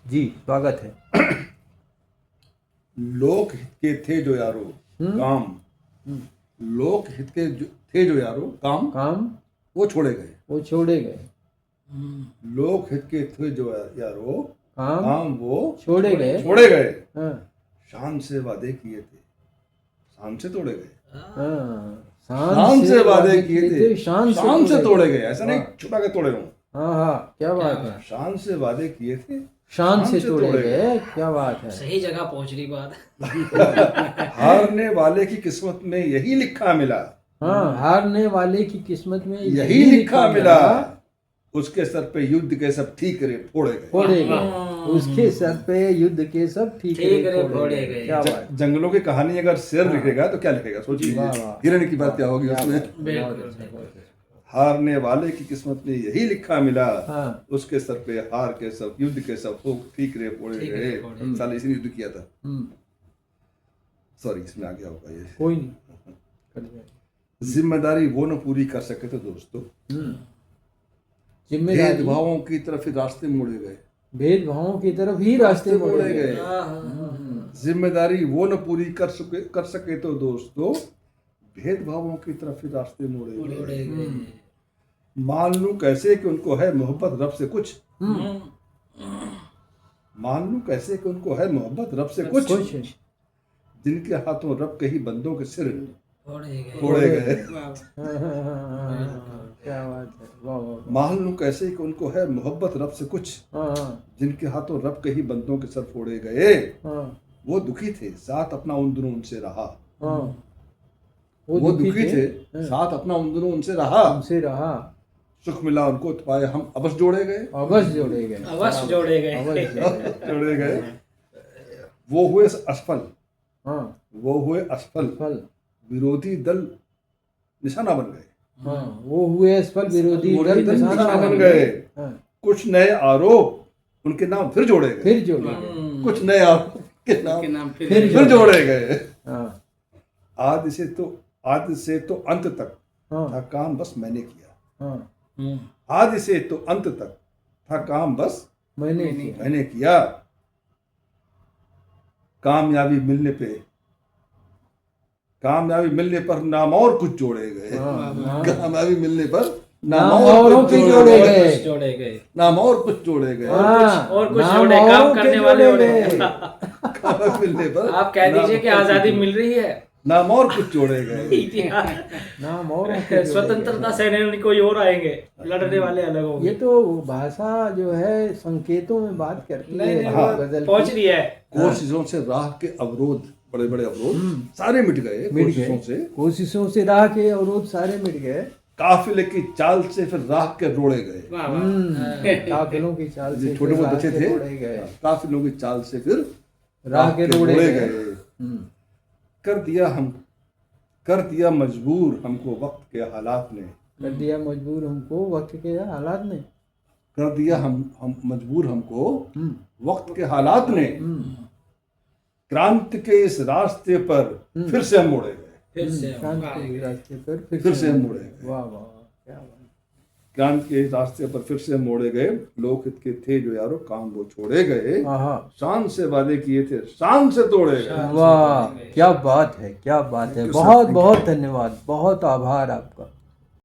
जी स्वागत है। लोक हित के थे जो यारो काम, लोक हित के थे जो यारो काम काम वो छोड़े गए। वो छोड़े गए, लोक हित के थे जो यारो काम काम वो छोड़े गए। छोड़े गए। हाँ, शान से वादे किए थे, शान से तोड़े गए। हाँ, शान से वादे किए थे, शान शान से से तोड़े गए। ऐसा नहीं वाह। छुपा के तोड़े हों। हाँ हाँ, क्या बात है। शान से वादे किए थे, शान से तोड़े गए, क्या बात है। सही जगह पहुंच रही बात। हारने वाले की किस्मत में यही लिखा मिला, हाँ, हारने वाले की किस्मत में यही लिखा मिला। उसके सर पे युद्ध के सब ठीक रे फोड़े गए। फोड़े गए, उसके सर पे युद्ध के सब ठीक रे फोड़े गए। क्या बात। जंगलों की कहानी अगर शेर लिखेगा तो क्या लिखेगा, सोचिए। वाह, वाह। हिरण की बात क्या होगी क्या उसमें। बात है, बिल्कुल, बहुत अच्छा, बहुत अच्छा। हारने वाले की किस्मत में यही लिखा मिला, हाँ, उसके सर पे हार के सब युद्ध के सब ठीक रे फोड़े ठीक रे गए। फोड़े। साले इसी ने युद्ध किया था। हम्म, सॉरी, इसमें आ गया होगा ये। कोई नहीं, कर जाए। जिम्मेदारी वो न पूरी कर सके तो दोस्तों, जिम्मेदारी भेदभावों की तरफ ही रास्ते मोड़े गए। भेदभावों की तरफ ही रास्ते मोड़े गए। जिम्मेदारी वो न पूरी कर सके तो दोस्तों, भेदभावों की तरफ ही रास्ते मोड़े गए। मान लूं कैसे कि उनको है मोहब्बत रब से कुछ, मान लूं कैसे कि उनको है मोहब्बत रब से कुछ, कुछ जिनके हाथों रब के ही बंदों के सिर फोड़े फोड़े गए। क्या बात है, वाह वाह। मान लूं कैसे कि उनको है मोहब्बत रब से कुछ, हाँ जिनके हाथों रब के ही बंदों के सर फोड़े गए। हाँ वो दुखी थे, साथ अपना उन दिनों उनसे रहा। हाँ, वो दुखी थे, साथ अपना उन दिनों उनसे रहा। उनसे रहा, सुख मिला उनको तो पाए हम अबस जोड़े गए। अवश्य जोड़े गए, अवश्य जोड़े गए। अवश्य जोड़े गए। जोड़े गए। वो हुए असफल, हाँ, वो हुए असफल, फल, विरोधी दल निशाना बन गए। हाँ, वो हुए असफल, विरोधी विरोधी दल दल निशाना निशाना बन बन गए। गए। हाँ, कुछ नए आरोप उनके नाम फिर जोड़े गए। फिर जोड़े गए। कुछ नए आरोप के नाम फिर फिर जोड़े गए। हाँ आदि से तो अंत तक हाँ था काम बस मैंने किया। हाँ, आदि से तो अंत तक था काम बस मैंने किया। मैंने किया। कामयाबी मिलने पर नाम और कुछ जोड़े गए। हाँ, कामयाबी मिलने पर नाम औरों के जोड़े गए। जोड़े गए। नाम और कुछ जोड़े गए। हाँ, और कुछ नाम जोड़े, औरों काम के करने वाले जोड़े होने। गए। कामयाबी मिलने पर आप कह दीजिए कि आजादी मिल रही है। नाम और कुछ जोड़े गए। नाम औरों के जोड़े स्वतंत्रता सेनानी कोई और आएंगे, लड़ने वाले अलग गए। होंगे। ये तो भाषा जो है संकेतों में बात करती नहीं, है। नहीं, हाँ, गजल पहुंच की। रही है। कोशिशों से राह के अवरोध, बड़े बड़े अवरोध सारे मिट गए। मिट कोशिशों गए, से कोशिशों से राह के अवरोध सारे मिट गए। काफिले की चाल से फिर राह के रोड़े गए। वाह, वाह। काफिलों की चाल से छोटे फिर बहुत राह बच्चे के थे, रोड़े गए। काफिलों की चाल से फिर राह के रोड़े गए। गए। कर दिया मजबूर हमको वक्त के हालात ने। कर दिया मजबूर हमको वक्त के हालात ने। कर दिया हम मजबूर हमको वक्त के हालात ने। क्रांति के इस रास्ते पर फिर से हम मोड़े गए। फिर से क्रांति के रास्ते पर फिर से हम मोड़े गए। वाह वाह, क्या बात। क्रांति के इस रास्ते पर फिर से हम मोड़े गए। लोकहित के थे जो यारो काम वो छोड़े गए। आहा, शान से वादे किए थे, शान से तोड़े गए। वाह, क्या बात है, क्या बात है। बहुत बहुत धन्यवाद, बहुत आभार आपका।